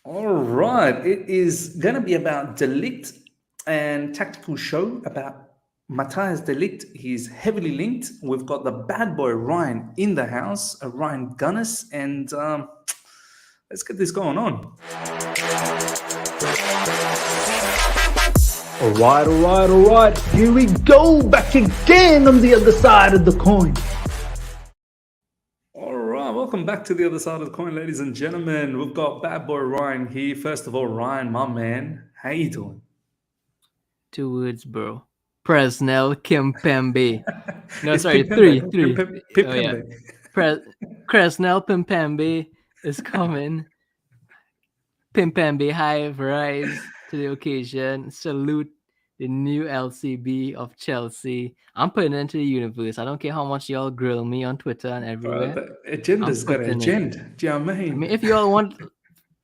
All right. It is going to be about De Ligt and tactical show about Matthijs De Ligt. He's heavily linked. We've got the bad boy Ryan in the house, Ryan Gunness, and let's get this going on. All right. Here we go, back again on the other side of the coin. All right, welcome back to the other side of the coin, ladies and gentlemen. We've got bad boy Ryan here. First of all, Ryan, my man, how you doing? 2 words, bro. Presnell Kimpembe. No, It's sorry, Pimpembe. three. Oh yeah. Pimpembe. Presnell Kimpembe is coming. Kimpembe Hive rise to the occasion. Salute the new LCB of Chelsea. I'm putting it into the universe. I don't care how much y'all grill me on Twitter and everywhere. The agenda's I'm got an putting it. agenda. Do you know what I I mean? mean, if y'all want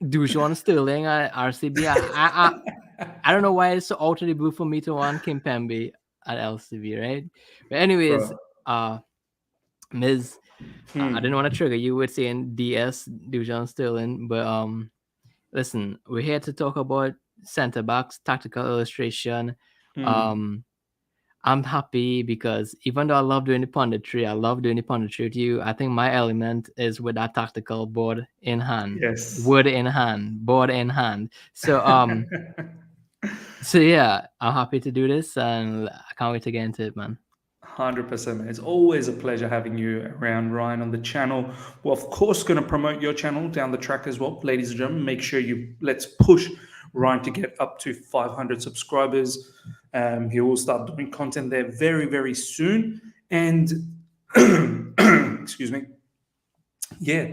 Dushon Sterling at RCB, I don't know why it's so out of the blue for me to want Kimpembe at LCB, right? But anyways, Ms. I didn't want to trigger you with saying DS Dujon Sterling, but listen, we're here to talk about center backs, tactical illustration. I'm happy because even though I love doing the punditry with you. I think my element is with that tactical board in hand. Yes. Board in hand. So yeah, I'm happy to do this and I can't wait to get into it, man. 100%, man. It's always a pleasure having you around, Ryan, on the channel. We're, of course, going to promote your channel down the track as well. Ladies and gentlemen, make sure let's push Ryan to get up to 500 subscribers. He will start doing content there very, very soon. And, excuse me, yeah,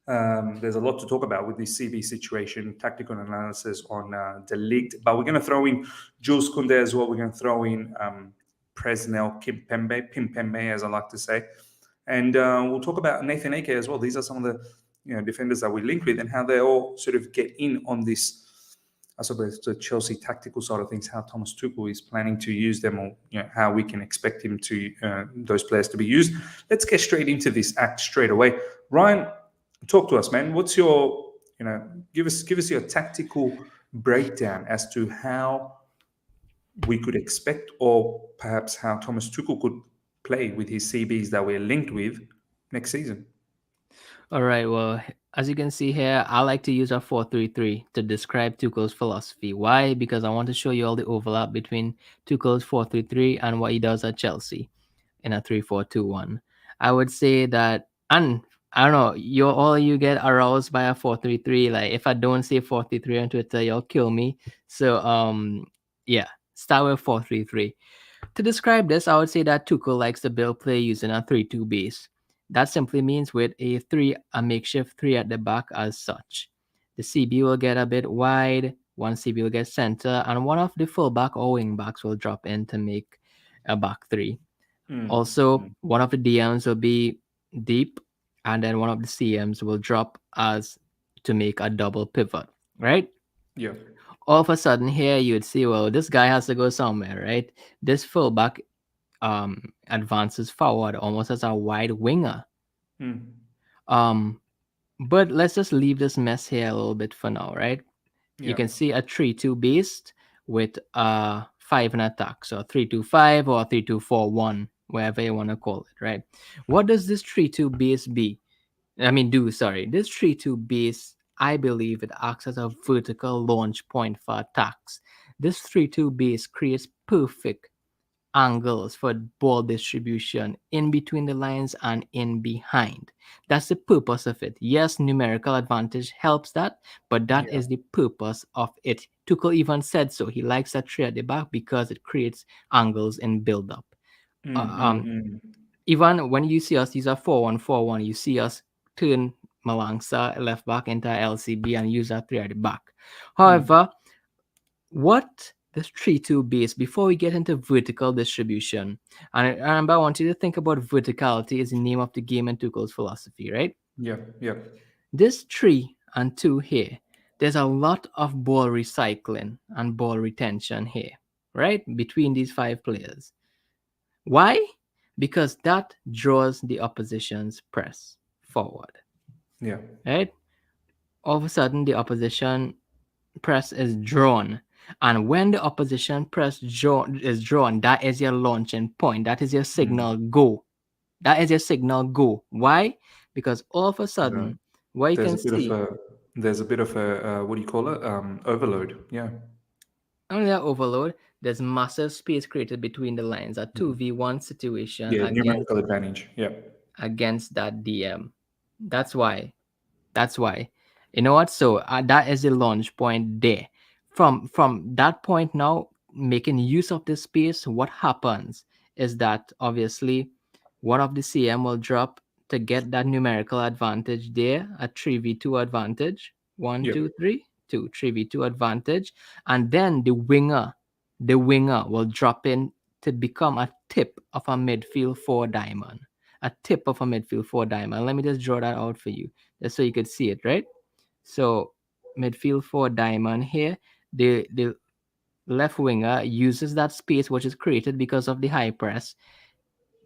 there's a lot to talk about with this CB situation, tactical analysis on De Ligt. But we're going to throw in Jules Koundé as well. We're going to throw in Presnell Kimpembe, as I like to say. And we'll talk about Nathan Ake as well. These are some of the defenders that we link with and how they all sort of get in on this, I suppose, the Chelsea tactical side of things, how Thomas Tuchel is planning to use them, or how we can expect him to those players to be used. Let's get straight into this act straight away. Ryan, talk to us, man. What's your, give us your tactical breakdown as to how we could expect, or perhaps how Thomas Tuchel could play with his CBs that we're linked with next season. All right. Well, as you can see here, I like to use a 4-3-3 to describe Tuchel's philosophy. Why? Because I want to show you all the overlap between Tuchel's 4-3-3 and what he does at Chelsea in a 3-4-2-1. I would say that, and I don't know, you get aroused by a 4-3-3. Like if I don't say 4-3-3 on Twitter, you'll kill me. So yeah, start with 4-3-3. To describe this, I would say that Tuchel likes to build play using a 3-2 base. That simply means with a makeshift 3 at the back as such. The CB will get a bit wide, one CB will get center, and one of the fullback or wing backs will drop in to make a back 3. Also, one of the DMs will be deep, and then one of the CMs will drop as to make a double pivot, right? Yeah. All of a sudden here you'd see, well, this guy has to go somewhere, right? This fullback advances forward almost as a wide winger. But let's just leave this mess here a little bit for now, right? You can see a 3-2 based with 5 in attack, so 3-2-5 or 3-2-4-1, wherever you want to call it, right? What does this 3-2 base do? This 3-2 base, I believe it acts as a vertical launch point for attacks. This 3-2 base creates perfect angles for ball distribution in between the lines and in behind. That's the purpose of it. Yes, numerical advantage helps that, but that is the purpose of it. Tuchel even said so. He likes that 3 at the back because it creates angles in build-up. Even when you see us use a 4-1-4-1, you see us turn Malangsa left back into LCB and use that 3 at the back. However, what this 3-2 base, before we get into vertical distribution, and remember, I want you to think about verticality is the name of the game in Tuchel's philosophy, right? Yeah. This 3 and 2 here, there's a lot of ball recycling and ball retention here, right? Between these 5 players. Why? Because that draws the opposition's press forward. Yeah. Right? all of a sudden the opposition press is drawn. And when the opposition press is drawn, that is your launching point. That is your signal go. That is your signal go. Why? Because all of a The, sudden, what you there's can a bit of see, a what do you call it? Overload. Yeah. only that overload, there's massive space created between the lines. A 2v1 situation Yeah, numerical advantage. Yeah. against that DM. That's why. That's why. You know what? So that is the launch point there. From that point now, making use of this space, what happens is that obviously one of the CM will drop to get that numerical advantage there, a 3v2 advantage. One, Yep. two, three, two, 3v2 advantage. And then the winger will drop in to become a tip of a midfield four diamond. A tip of a midfield four diamond. Let me just draw that out for you just so you could see it, right? So midfield four diamond here, the left winger uses that space which is created because of the high press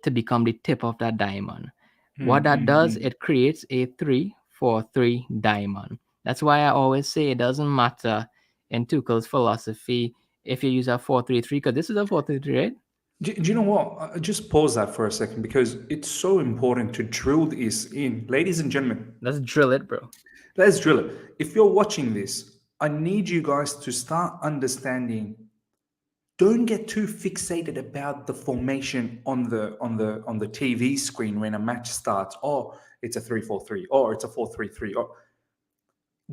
to become the tip of that diamond. What that does, it creates a 3-4-3 diamond. That's why I always say it doesn't matter in Tuchel's philosophy if you use a 4-3-3, because this is a 4-3-3, right? Do you know what? Just pause that for a second because it's so important to drill this in. Ladies and gentlemen, Let's drill it, bro. let's drill it. If you're watching this, I need you guys to start understanding. Don't get too fixated about the formation on the TV screen when a match starts. Oh, it's a 3-4-3, or it's a 4-3-3. Or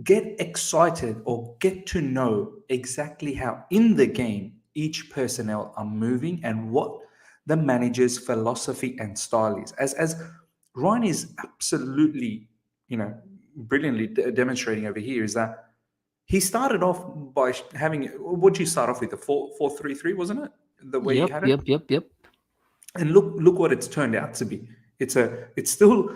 get excited or get to know exactly how in the game each personnel are moving and what the manager's philosophy and style is. As Ryan is absolutely, brilliantly demonstrating over here, is that he started off by having, what did you start off with, the 4-4-3-3, wasn't it, the way he Yep, had it? yep, yep, yep. And look what it's turned out to be. It's still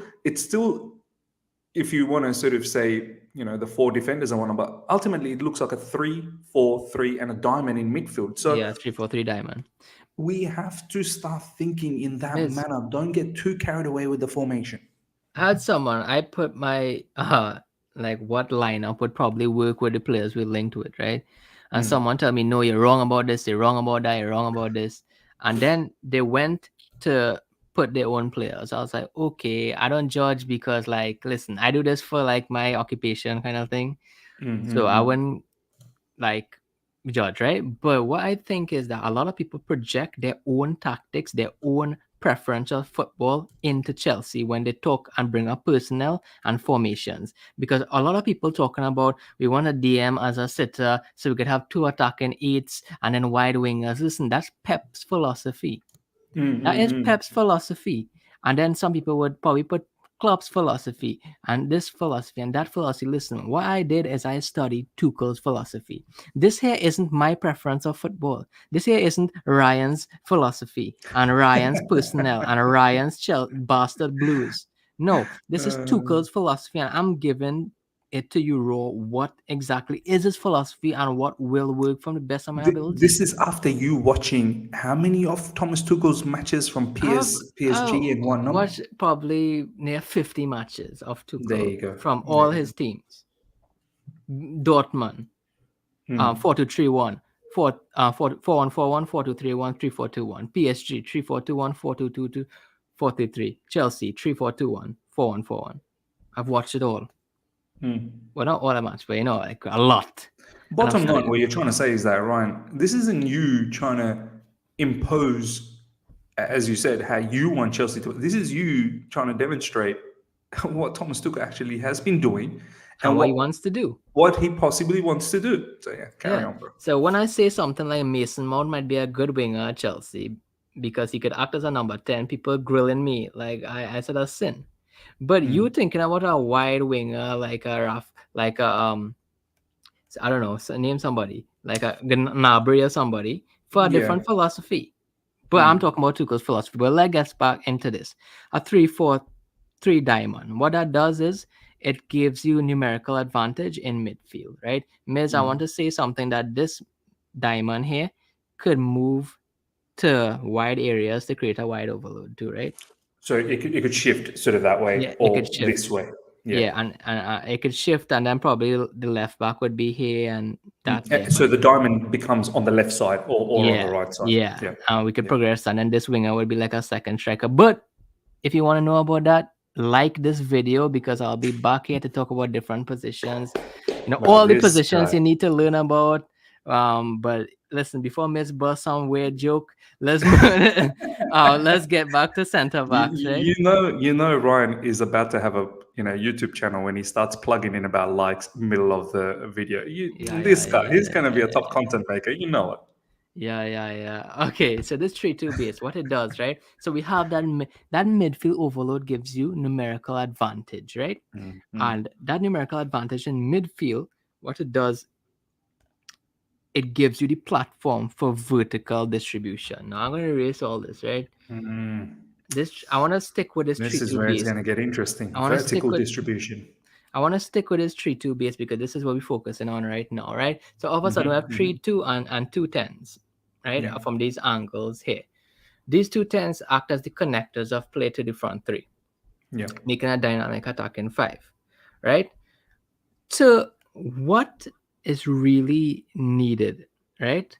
if you want to sort of say, the four defenders are one, but ultimately it looks like a 3-4-3 and a diamond in midfield. So Yeah, 3-4-3 diamond. we have to start thinking in that Miss, manner. Don't get too carried away with the formation. I had someone, I put my like what lineup would probably work with the players we linked with, right? And someone tell me, no, you're wrong about this, you're wrong about that, you're wrong about this. And then they went to put their own players. I was like, okay, I don't judge because, like, listen, I do this for like my occupation kind of thing. So I wouldn't like judge, right? But what I think is that a lot of people project their own tactics, their own preferential football into Chelsea when they talk and bring up personnel and formations. Because a lot of people talking about we want a DM as a sitter so we could have two attacking eights and then wide wingers. Listen, that's Pep's philosophy. That is Pep's philosophy. And then some people would probably put Klopp's philosophy and this philosophy and that philosophy. Listen, what I did is I studied Tuchel's philosophy. This here isn't my preference of football. This here isn't Ryan's philosophy and Ryan's personnel and Ryan's bastard blues. No, this is Tuchel's philosophy, and I'm giving it to you raw. What exactly is his philosophy and what will work from the best of my ability? This is after you watching how many of Thomas Tuchel's matches from I've PSG and whatnot. watched probably near 50 matches of There Tuchel you go. from There all you his teams. Dortmund, go. 4-2-3-1, 4-1-4-1, 4-2-3-1, 3-4-2-1. PSG, 3-4-2-1, 4-2-2-2, 4-3-3. Chelsea, 3-4-2-1, 4-1-4-1. I've watched it all. Well, not all the match, but like a lot. And I've Bottom studied line, it. what you're trying to say is that, Ryan, this isn't you trying to impose, as you said, how you want Chelsea to. This is you trying to demonstrate what Thomas Tuchel actually has been doing And and what he what wants to do. what he possibly wants to do. So yeah, carry Yeah. on, bro. So when I say something like Mason Mount might be a good winger at Chelsea because he could act as a number 10, people grilling me like I said a sin. But you thinking about a wide winger like a rough, like a I don't know, name somebody like a Gnabry or somebody for a Yeah. different philosophy. But I'm talking about Tuchel's philosophy. But let's get back into this. A 3-4-3 diamond. What that does is it gives you numerical advantage in midfield, right? Miz, I want to say something that this diamond here could move to wide areas to create a wide overload too, right? So it could shift sort of that way Yeah, it could or shift. this way. Yeah, and it could shift, and then probably the left back would be here, and that there. So the diamond becomes on the left side or on the Yeah, right side. yeah. Yeah. We could Yeah. progress, and then this winger would be like a second striker. But if you want to know about that, like this video, because I'll be back here to talk about different positions. All the this positions guy. you need to learn about. But listen, before Miss bust some weird joke, let's let's get back to center backs, right? You know, Ryan is about to have a YouTube channel when he starts plugging in about likes middle of the video. This guy, he's going to be a top content maker. You know it. Yeah. Okay, so this 3-2 base, what it does, right? So we have that midfield overload gives you numerical advantage, right? And that numerical advantage in midfield, what it does, it gives you the platform for vertical distribution. Now I'm going to erase all this, right? I want to stick with this 3-2 base. This is where it's going to get interesting. Vertical distribution. I want to stick with this 3-2 base because this is what we're focusing on right now, right? So all of a sudden we have 3-2 and 2 10s, right? Yeah. From these angles here. These 2 10s act as the connectors of play to the front 3. Yeah. Making a dynamic attacking 5, right? So what is really needed, right?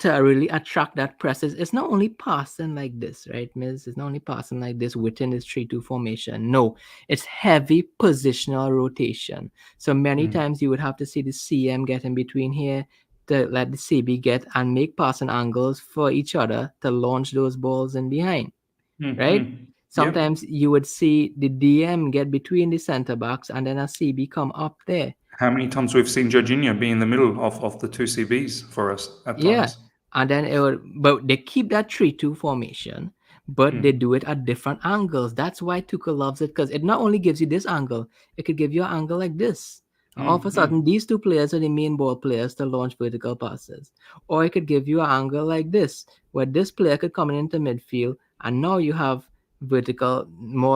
To really attract that press it's not only passing like this, right, Miz? It's not only passing like this within this 3-2 formation. No, it's heavy positional rotation. So many times you would have to see the CM get in between here to let the CB get and make passing angles for each other to launch those balls in behind, right? Sometimes you would see the DM get between the center backs and then a CB come up there. How many times we've seen Jorginho be in the middle of the 2 CBs for us at times? And then but they keep that 3-2 formation, but they do it at different angles. That's why Tuchel loves it, because it not only gives you this angle, it could give you an angle like this. All of a sudden, these 2 players are the main ball players to launch vertical passes. Or it could give you an angle like this, where this player could come into midfield, and now you have vertical,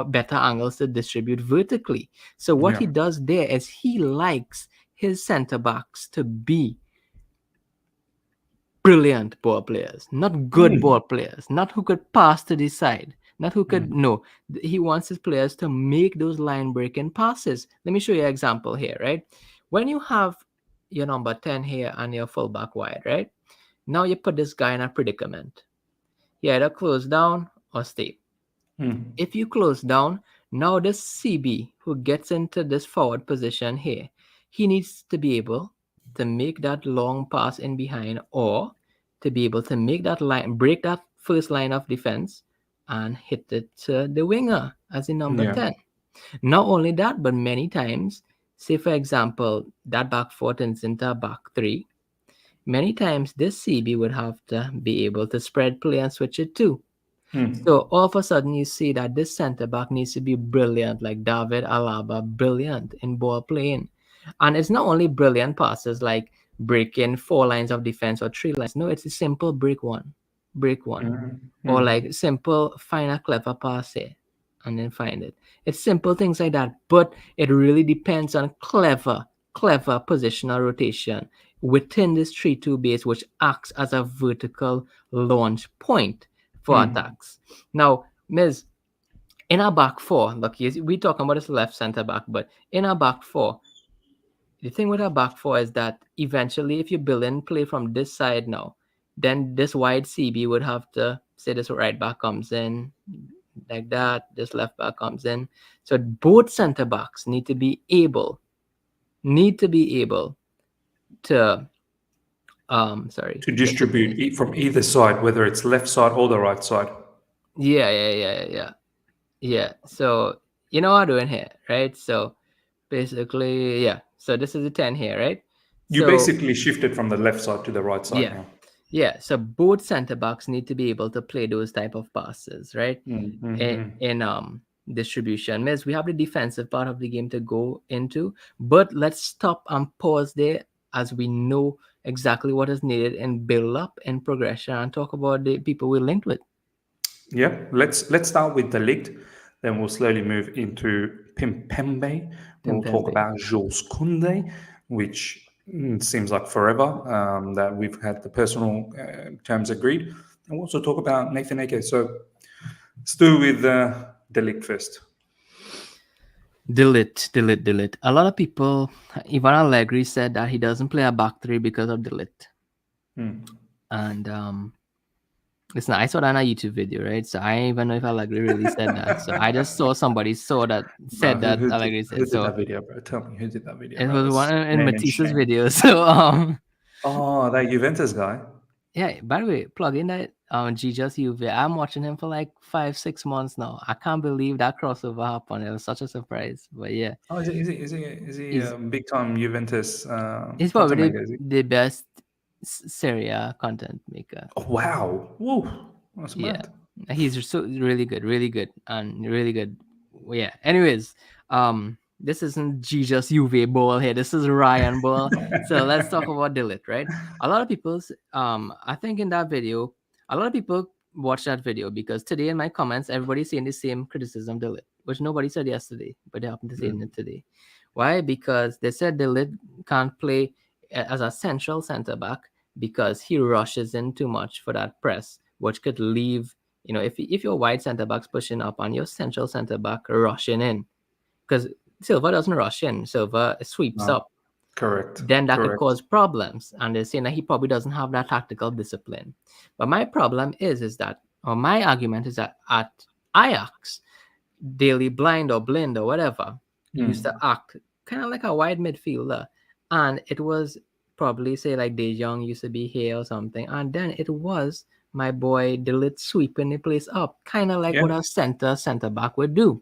better angles to distribute vertically. So what he does there is he likes his center backs to be brilliant ball players, not good ball players, not who could pass to the side, not who could no. He wants his players to make those line breaking passes. Let me show you an example here, right? When you have your number 10 here and your fullback wide, right? Now you put this guy in a predicament. He either close down or stay. If you close down, now this CB who gets into this forward position here, he needs to be able to make that long pass in behind, or to be able to make that line, break that first line of defense and hit it to the winger as the number 10. Not only that, but many times, say for example, that back 4 turns into a back 3. Many times this CB would have to be able to spread play and switch it too. So all of a sudden you see that this center back needs to be brilliant, like David Alaba, brilliant in ball playing. And it's not only brilliant passes like breaking 4 lines of defense or 3 lines. No, it's a simple break one. Or like simple find a clever pass here and then find it. It's simple things like that, but it really depends on clever positional rotation within this 3-2 base, which acts as a vertical launch point for attacks. Now, Miz, in our back 4, look, we talking about this left center back, but in our back 4, the thing with our back 4 is that eventually, if you build in play from this side now, then this wide CB would have to say this right back comes in like that, this left back comes in. So both center backs need to be able to to distribute from either side, whether it's left side or the right side. Yeah. So you know what I'm doing here, right? So basically, yeah. So this is a 10 here, right? You basically shifted from the left side to the right side now. Yeah. So both center backs need to be able to play those type of passes, right? In distribution. Miss, we have the defensive part of the game to go into, but let's stop and pause there as we know exactly what is needed and build up and progression and talk about the people we're linked with. Yeah, let's start with De Ligt, then we'll slowly move into Kimpembe. We'll talk about Kounde, which seems like forever that we've had the personal terms agreed. And we'll also talk about Nathan Ake. So let's do with De Ligt first. Delete. A lot of people, Ivan Allegri said that he doesn't play a back three because of delete. And listen, I saw that on a YouTube video, right? So I don't even know if Allegri really said that. So I just saw somebody said Bro, that Allegri who said. did So that video, bro? Tell me who did that video, it bro. was one Let's in name and Matthijs's shame. video. So Oh, that Juventus guy. yeah. By the way, plug in that Jesus UV. I'm watching him for like 5-6 months now. I can't believe that crossover happened. It was such a surprise. But yeah, Oh, is he he's big time Juventus he's content probably maker? Is he? the best Serie A content maker. Oh, wow, whoa, that's Yeah, mad. he's so really good, and really good. Yeah. Anyways, this isn't Jesus Juve ball here. This is Ryan ball. So let's talk about delete, right? A lot of people's I think in that video, a lot of people watch that video because today in my comments, everybody's saying the same criticism delete, which nobody said yesterday, but they happen to say it today. Why? Because they said delete can't play as a central center back because he rushes in too much for that press, which could leave, if your wide center back's pushing up and your central center back rushing in, because Silva doesn't rush in, Silva sweeps No, up, correct, then that could correct. cause problems. And they're saying that he probably doesn't have that tactical discipline. But my problem is that, or my argument is that at Ajax, Daily Blind or Blind or whatever used to act kind of like a wide midfielder. And it was probably, say, like De Jong used to be here or something. And then it was my boy Delit sweeping the place up, kind of like Yeah, what a center back would do.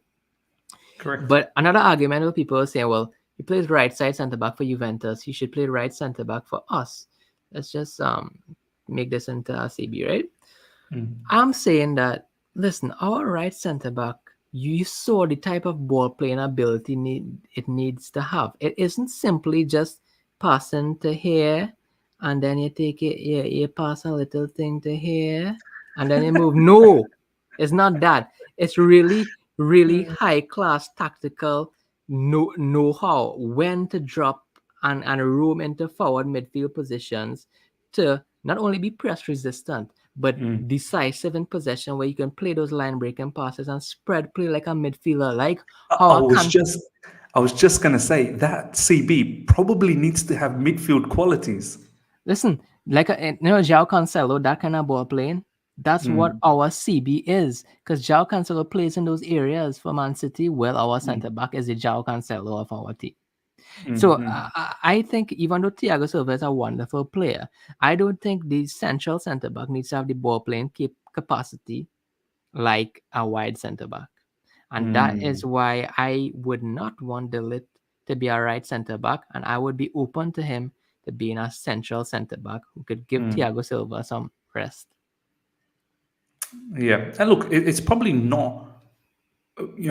correct. But another argument of people are saying, well, he plays right side center back for Juventus. He should play right center back for us. Let's just make this into a CB, right? I'm saying that, listen, our right center back, you saw the type of ball playing ability it needs to have. It isn't simply just passing to here and then you take it, you pass a little thing to here and then you move. No, it's not that. It's really, really high class tactical know-how when to drop and roam into forward midfield positions to not only be press resistant, but decisive in possession where you can play those line breaking passes and spread play like a midfielder. Like I how I I was can just, I was just gonna say that CB probably needs to have midfield qualities. listen, like João Cancelo, that kind of ball playing. That's what our CB is, because João Cancelo plays in those areas for Man City. Well, our centre back is the João Cancelo of our team. So I think even though Thiago Silva is a wonderful player, I don't think the central centre back needs to have the ball playing capacity like a wide centre back. And that is why I would not want De Ligt to be a right centre back, and I would be open to him to being a central centre back who could give Thiago Silva some rest. Yeah, and look, it's probably not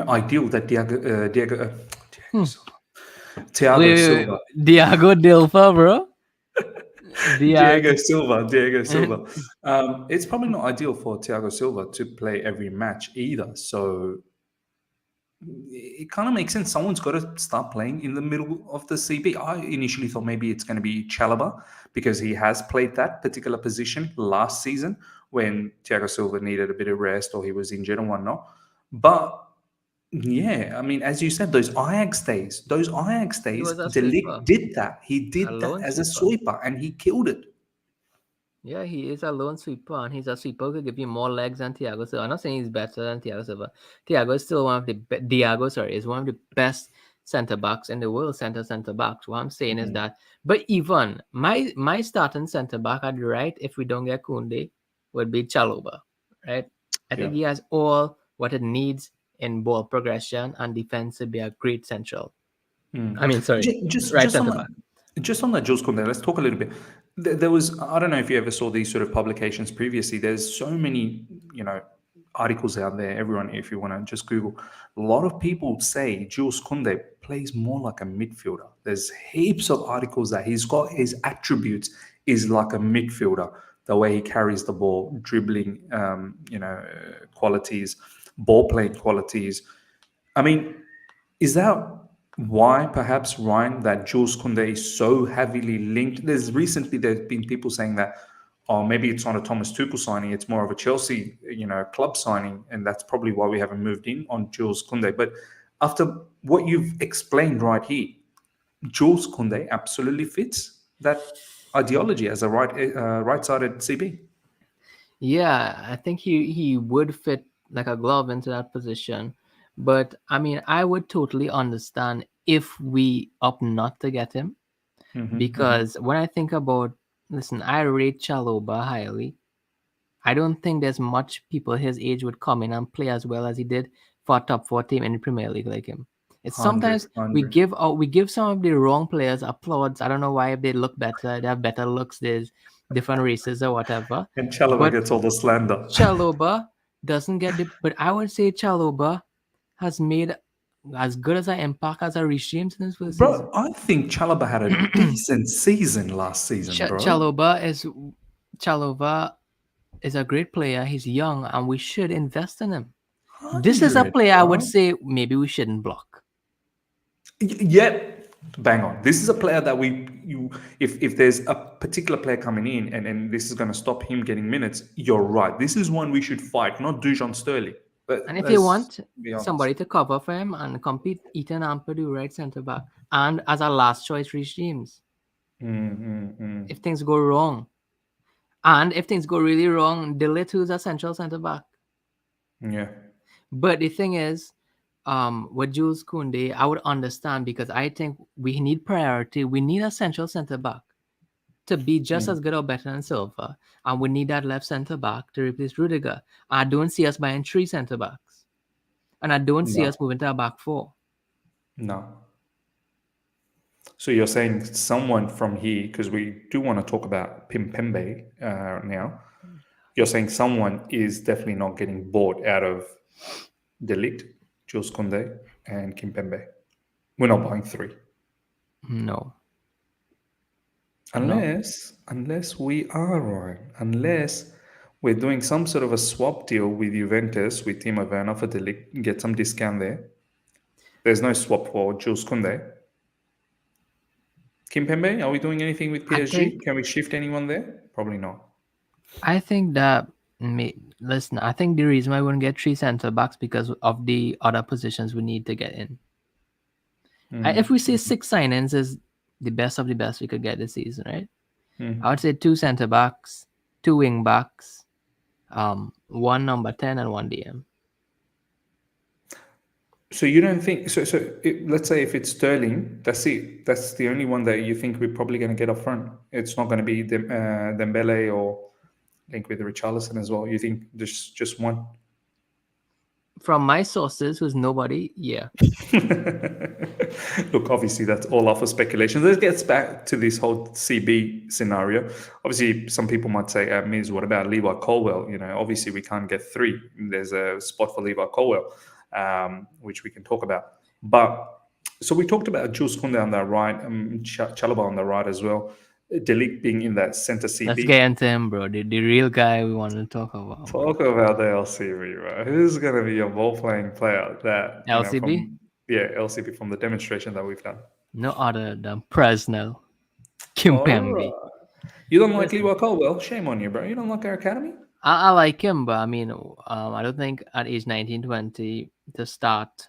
ideal that Thiago Wait. Silva, Thiago Dilfa, bro. Thiago. Diego Silva. It's probably not ideal for Thiago Silva to play every match either. So it kind of makes sense. Someone's got to start playing in the middle of the CB. I initially thought maybe it's going to be Chalobah because he has played that particular position last season when Thiago Silva needed a bit of rest or he was injured and whatnot. But yeah, I mean, as you said, those Ajax days, He was a De sweeper. Ligt did that. He did A that lone as a sweeper. sweeper and he killed it. Yeah, he is a lone sweeper, and he's a sweeper who could give you more legs than Thiago Silva. I'm not saying he's better than Thiago Silva. Thiago is still one of the is one of the best centre backs in the world. Centre backs. What I'm saying is that, but even my starting centre back at the right, if we don't get Koundé, would be Chalobah, right? I think he has all what it needs in ball progression and defense to be a great central. I mean, sorry, right centre back. Just on that, Jules Koundé, let's talk a little bit. There was, I don't know if you ever saw these sort of publications previously. There's so many, articles out there. Everyone, if you want to just Google, a lot of people say Jules Koundé plays more like a midfielder. There's heaps of articles that he's got his attributes is like a midfielder. The way he carries the ball, dribbling, qualities, ball playing qualities. I mean, is that why perhaps, Ryan, that Jules Koundé is so heavily linked? There's been people saying that, oh, maybe it's not a Thomas Tuchel signing, it's more of a Chelsea, club signing, and that's probably why we haven't moved in on Jules Koundé. But after what you've explained right here, Jules Koundé absolutely fits that ideology as a right-sided CB. Yeah, I think he would fit like a glove into that position. But I mean, I would totally understand if we opt not to get him, because when I think about, listen, I rate Chaloba highly. I don't think there's much people his age would come in and play as well as he did for a top four team in the Premier League like him. It's 100, sometimes we 100. give some of the wrong players applauds. I don't know why, if they look better, they have better looks, there's different races or whatever. And Chalobah But gets all the slander. Chaloba doesn't get the, but I would say Chaloba has made as good as an impact as a Reece James in his first season. Bro, I think Chalobah had a decent season last season, bro. Chalova is a great player. He's young, and we should invest in him. This is a 100, player I would bro. say maybe we shouldn't block. Yep, bang on. This is a player that if there's a particular player coming in and this is going to stop him getting minutes, you're right. This is one we should fight, not Dujon Sterling. But And if you want be honest. somebody to cover for him and compete, Ethan Ampadu, right centre back, and as a last choice, Reece James. If things go wrong, and if things go really wrong, De Ligt, who's a central centre back. Yeah. But the thing is, with Jules Koundé, I would understand, because I think we need priority. We need a central centre back to be just as good or better than Silva, and we need that left centre back to replace Rudiger. I don't see us buying 3 centre backs, and I don't see No. us moving to a back 4. No. So you're saying someone from here, because we do want to talk about Kimpembe now. You're saying someone is definitely not getting bought out of De Ligt, Jules Koundé, and Kimpembe. We're not buying 3. No. Unless we are, Ryan. Unless we're doing some sort of a swap deal with Juventus, with Timo Werner for De Ligt, get some discount there. There's no swap for Jules Koundé. Kimpembe, are we doing anything with PSG? Can we shift anyone there? Probably not. I think that, listen, I think the reason why we wouldn't get 3 centre backs because of the other positions we need to get in. If we say 6 signings is the best of the best we could get this season, right? I would say 2 centre backs, 2 wing backs, 1 number 10 and 1 DM. So you don't think let's say if it's Sterling, that's it. That's the only one that you think we're probably going to get up front. It's not going to be Dembélé or link with Richarlison as well. You think there's just one? From my sources, who's nobody, yeah. Look, obviously that's all off of speculation. This gets back to this whole CB scenario. Obviously, some people might say, Miz, what about Levi Colwell? You know, obviously we can't get 3. There's a spot for Levi Colwell, which we can talk about. But so we talked about Jules Koundé on the right, Chalobah on the right as well. De Ligt being in that center CB. Let's get into him, bro. The real guy we want to talk about. Talk about the LCB, bro. Who's going to be your ball-playing player? That LCB? LCB from the demonstration that we've done. No other than Presnell Kimpembe. Right. You don't like Levi Colwell? Shame on you, bro. You don't like our academy? I like him, but I mean, I don't think at age 19, 20 to start,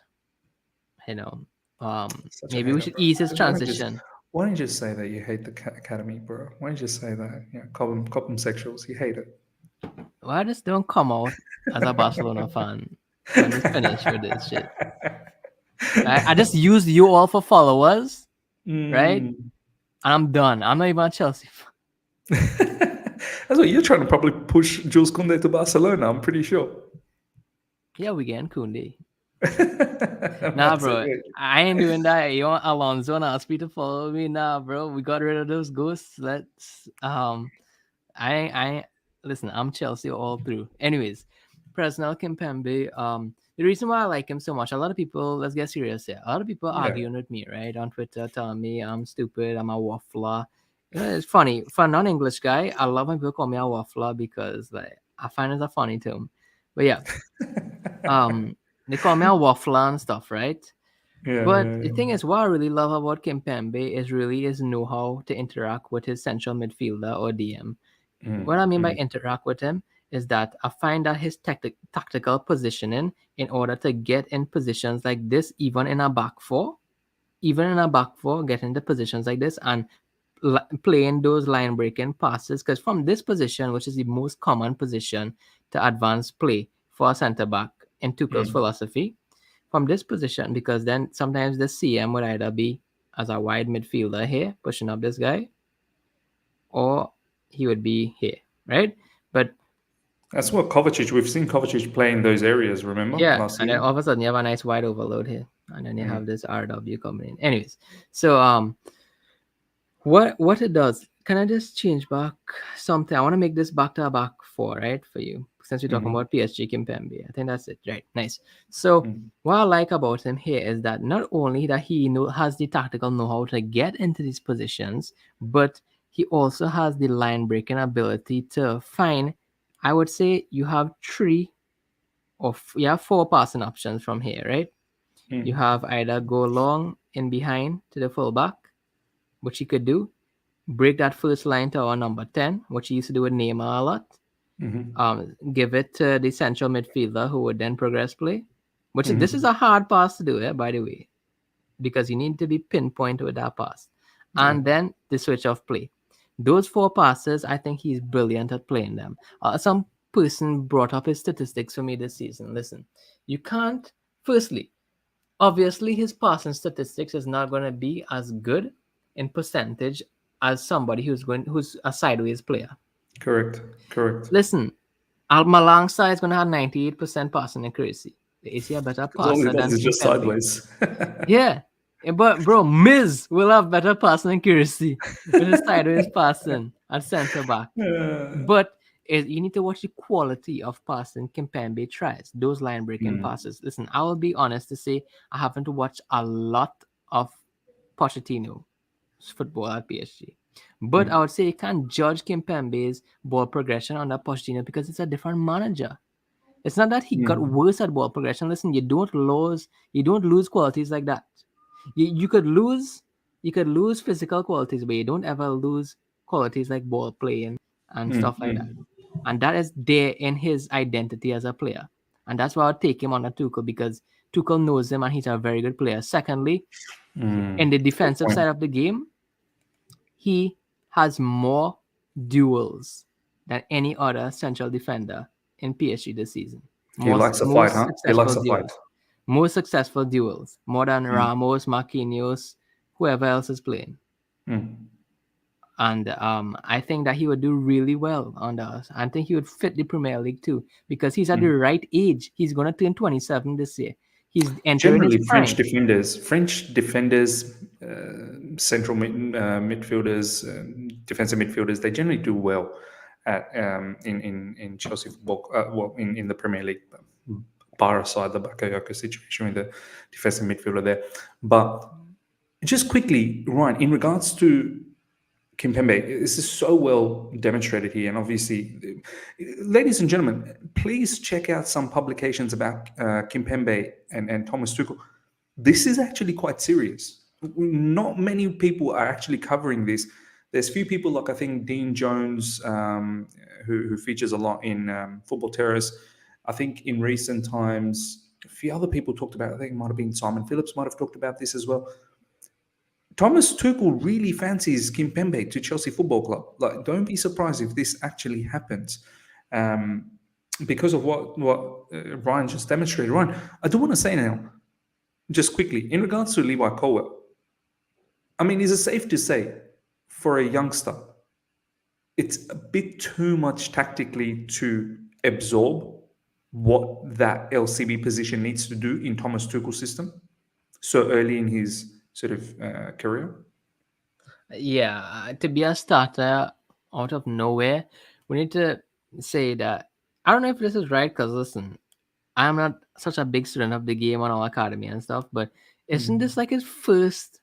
maybe we should ease his transition. Why don't you just say that you hate the academy, bro? Why don't you just say that? Yeah, call them sexuals. You hate it. Why just don't come out as a Barcelona fan and just finish with this shit? I just used you all for followers, right? And I'm done. I'm not even a Chelsea fan. That's what you're trying to probably push Jules Koundé to Barcelona, I'm pretty sure. Yeah, we getting Koundé. Nah, bro, I ain't doing that. You want Alonso and ask me to follow me? Nah, bro, we got rid of those ghosts. Let's listen, I'm Chelsea all through. Anyways, Presnell Kimpembe, the reason why I like him so much, a lot of people, let's get serious here. A lot of people arguing with me, right, on Twitter, telling me I'm stupid, I'm a waffler. It's funny. For a non-English guy, I love when people call me a waffler because like I find it's a funny term. But yeah. They call me a waffler and stuff, right? The thing is, what I really love about Kimpembe is really his know-how to interact with his central midfielder or DM. What I mean by interact with him is that I find that his tactical positioning in order to get in positions like this, even in a back four, get into positions like this and playing those line breaking passes. Because from this position, which is the most common position to advance play for a centre back in Tuchel's philosophy, from this position, because then sometimes the CM would either be as a wide midfielder here, pushing up this guy, or he would be here, right? But That's what Kovacic. We've seen Kovacic play in those areas. Remember last and year? then all of a sudden you have a nice wide overload here, and then you have this RW coming in. Anyways, so what it does? Can I just change back something? I want to make this back to a back four, right, for you, since we're talking about PSG Kimpembe. I think that's it, right? Nice. So what I like about him here is that not only that he has the tactical know-how to get into these positions, but he also has the line breaking ability to find. I would say you have four passing options from here, right? You have either go long in behind to the fullback, which he could do, break that first line to our number 10, which he used to do with Neymar a lot. Give it to the central midfielder who would then progress play. This is a hard pass to do, by the way, because you need to be pinpoint with that pass. And then the switch of play. Those four passes, I think he's brilliant at playing them. Some person brought up his statistics for me this season. Listen, you can't, firstly, obviously his passing statistics is not going to be as good in percentage as somebody who's a sideways player. Correct. Listen, Malangsa is going to have 98% passing accuracy. Is he a better passer than It's just Kimpembe? sideways. Yeah, but bro, Miz will have better passing accuracy with his sideways passing at centre back. But you need to watch the quality of passing Kimpembe tries, those line breaking passes. Listen, I will be honest to say I haven't watched a lot of Pochettino's football at PSG. But I would say you can't judge Kimpembe's ball progression under Pochettino because it's a different manager. It's not that he got worse at ball progression. Listen, you don't lose qualities like that. You could lose physical qualities, but you don't ever lose qualities like ball playing and stuff like that. And that is there in his identity as a player. And that's why I'll take him on a Tuchel, because Tuchel knows him and he's a very good player. Secondly, in the defensive side of the game, he has more duels than any other central defender in PSG this season. He likes a fight, huh? He likes a fight. More successful duels, more than Ramos, Marquinhos, whoever else is playing. And I think that he would do really well under us. I think he would fit the Premier League too, because he's at the right age. He's going to turn 27 this year. He's entering Generally, his prime. French defenders, central midfielders, defensive midfielders, they generally do well at in Chelsea football. In the Premier League. Barça, the Bakayoko situation with the defensive midfielder there. But just quickly, Ryan, in regards to Kimpembe, this is so well demonstrated here. And obviously, ladies and gentlemen, please check out some publications about Kimpembe and Thomas Tuchel. This is actually quite serious. Not many people are actually covering this. There's few people like, I think, Dean Jones, who features a lot in Football Terrace. I think in recent times, a few other people talked about it. I think it might have been Simon Phillips might have talked about this as well. Thomas Tuchel really fancies Kimpembe to Chelsea Football Club. Like, don't be surprised if this actually happens, because of what Ryan just demonstrated. Ryan, I do want to say now, just quickly, in regards to Levi Colwell, I mean, is it safe to say for a youngster, it's a bit too much tactically to absorb what that LCB position needs to do in Thomas Tuchel's system so early in his sort of career? Yeah, to be a starter out of nowhere, we need to say that I don't know if this is right, because listen, I'm not such a big student of the game on our academy and stuff, but isn't this like his first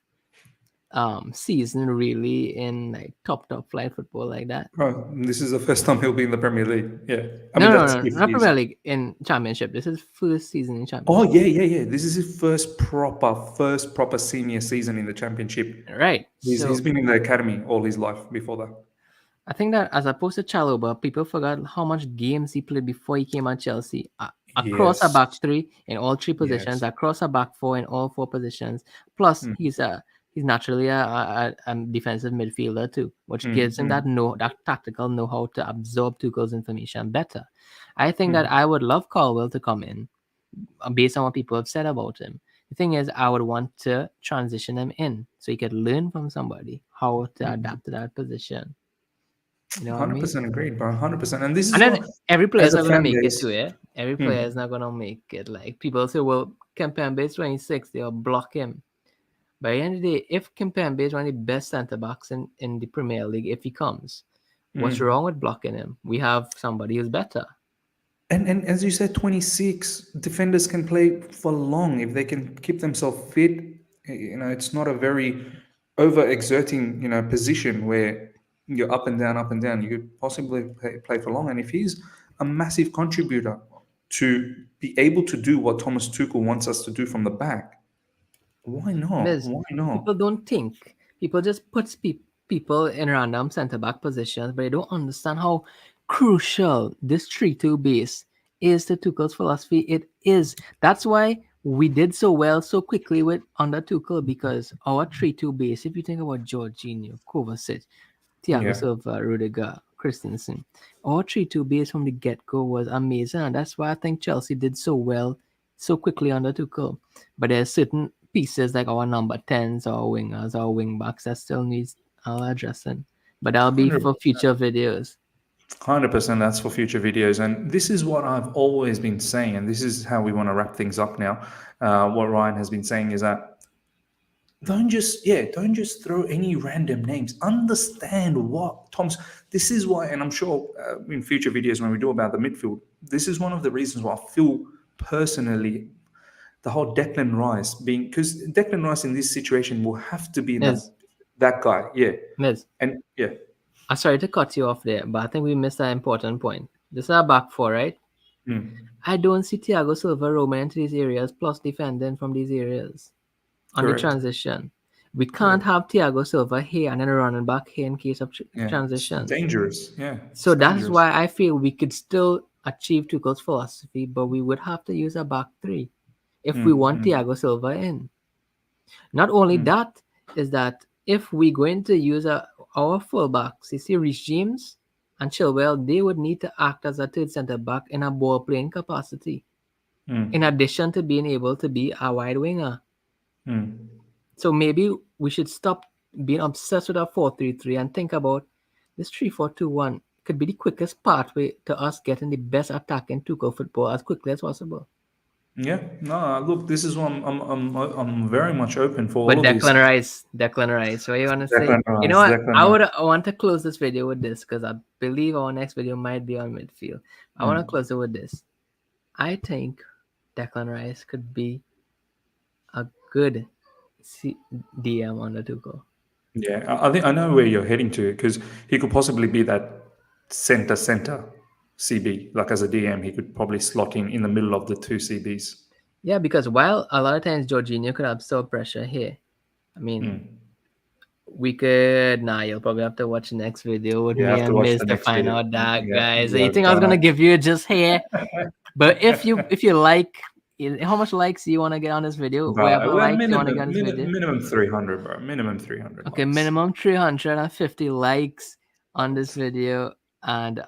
season really in like top flight football like that? Oh, this is the first time he'll be in the Premier League. Yeah, No, not Premier League, in Championship. This is first season in Championship. Oh yeah. This is his first proper senior season in the Championship. Right. He's been in the academy all his life before that. I think that as opposed to Chalobah, people forgot how much games he played before he came at Chelsea. Across a Yes. back three in all three positions, Yes. across a back four in all four positions. Plus, Mm, he's naturally a defensive midfielder too, which mm, gives him mm, that tactical know-how to absorb Tuchel's information better. I think that mm. I would love Caldwell to come in based on what people have said about him. The thing is, I would want to transition him in so he could learn from somebody how to adapt to that position. You know what I mean? 100% agreed, bro. 100%. And this And is then what, every player as is a not gonna fan make it base, to it. Every player mm, is not gonna make it. Like people say, well, Kimpembe is 26, they'll block him. By the end of the day, if Kimpembe is one of the best centre backs in the Premier League, if he comes, what's mm. wrong with blocking him? We have somebody who's better. And as you said, 26 defenders can play for long if they can keep themselves fit. It's not a very overexerting, position where you're up and down, up and down. You could possibly play for long. And if he's a massive contributor to be able to do what Thomas Tuchel wants us to do from the back, why not? Miss, Why not? people don't think. People just put people in random centre back positions, but they don't understand how crucial this 3-2 base is to Tuchel's philosophy. It is. That's why we did so well so quickly with under Tuchel because our 3-2 base, if you think about Jorginho, Kovacic, Thiago Yeah. Silva, Rudiger, Christensen, our 3-2 base from the get-go was amazing, and that's why I think Chelsea did so well so quickly under Tuchel. But there's certain pieces like our number 10s, our wingers, our wing backs that still needs addressing. But that'll be for 100%. future videos. 100%, that's for future videos. And this is what I've always been saying. And this is how we want to wrap things up now. What Ryan has been saying is that don't just throw any random names. Understand what Tom's. This is why, and I'm sure in future videos when we do about the midfield, this is one of the reasons why I feel personally the whole Declan Rice being, because Declan Rice in this situation will have to be in Miz, that guy, yeah, Miz, and yeah, I'm sorry to cut you off there, but I think we missed an important point. This is our back four, right? mm, I don't see Thiago Silva roaming into these areas plus defending from these areas on the correct, transition. We can't correct, have Thiago Silva here and then running back here in case of yeah, it's transitions. dangerous, yeah, it's So that's dangerous. why I feel we could still achieve Tuchel's philosophy, but we would have to use a back three if we Mm, want mm, Thiago Silva in. Not only mm, that, is that if we're going to use our fullbacks, you see Reece James and Chilwell, they would need to act as a third centre back in a ball playing capacity, in mm, addition to being able to be a wide winger. mm. So maybe we should stop being obsessed with our 4-3-3 and think about this 3-4-2-1 could be the quickest pathway to us getting the best attacking Tuchel football as quickly as possible. Yeah, no, look, this is one I'm very much open for But all of this. Declan Rice, what you want to say? Declan You know Rice, what? Declan Rice. I want to close this video with this because I believe our next video might be on midfield. I want to Mm. close it with this. I think Declan Rice could be a good DM on the Tuchel. Yeah, I think I know where you're heading to because he could possibly be that center CB. Like as a DM, he could probably slot in the middle of the two CBs. Yeah, because while a lot of times Jorginho could absorb pressure here, I mean, Mm. we could. Nah, you'll probably have to watch the next video with You me have to and watch Miz the to next find video. out that, Yeah, guys. you You are think I was gonna gonna. give you just here? But if you like, how much likes do you want to get on this video? Whatever Well, likes you want to get on this video. minimum 300, bro. Minimum 300 Okay, likes. minimum 350 likes on this video, and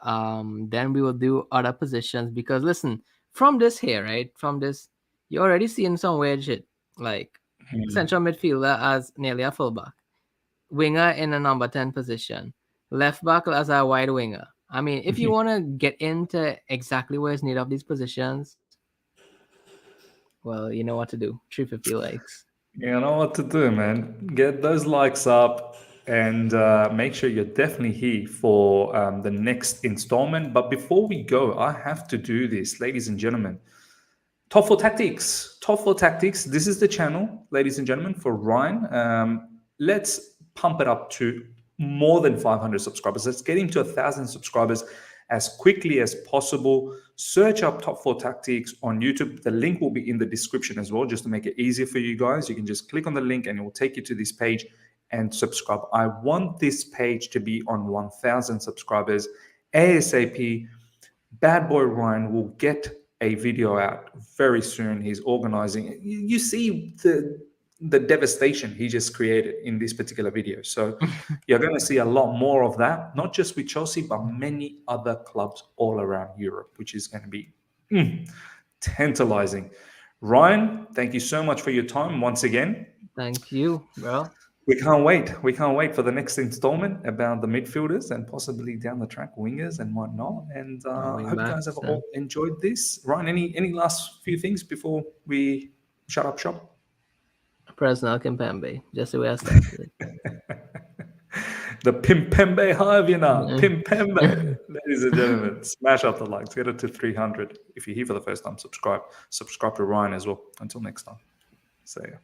then we will do other positions because listen, from this here, right? From this, you're already seeing some weird shit like Mm. central midfielder as nearly a fullback, winger in a number 10 position, left back as a wide winger. I mean, if you want to get into exactly where it's needed of these positions, well, you know what to do. 350 likes. You know what to do, man. Get those likes up and make sure you're definitely here for the next installment. But before we go, I have to do this, ladies and gentlemen. Top 4 Tactics. Top 4 Tactics. This is the channel, ladies and gentlemen, for Ryan. Let's pump it up to more than 500 subscribers. Let's get him to 1,000 subscribers as quickly as possible. Search up Top 4 Tactics on YouTube. The link will be in the description as well, just to make it easier for you guys. You can just click on the link and it will take you to this page and subscribe. I want this page to be on 1,000 subscribers ASAP. Bad boy Ryan will get a video out very soon. He's organizing it. You see the devastation he just created in this particular video. So you're going to see a lot more of that, not just with Chelsea, but many other clubs all around Europe, which is going to be tantalizing. Ryan, thank you so much for your time once again. Thank you, bro. We can't wait. We can't wait for the next installment about the midfielders and possibly down the track wingers and whatnot. And I hope you guys have all enjoyed this. Ryan, any last few things before we shut up shop? Personal Kimpembe, just the way I started it. The Kimpembe hive, Kimpembe. Ladies and gentlemen, smash up the likes. Get it to 300. If you're here for the first time, subscribe. Subscribe to Ryan as well. Until next time. See ya.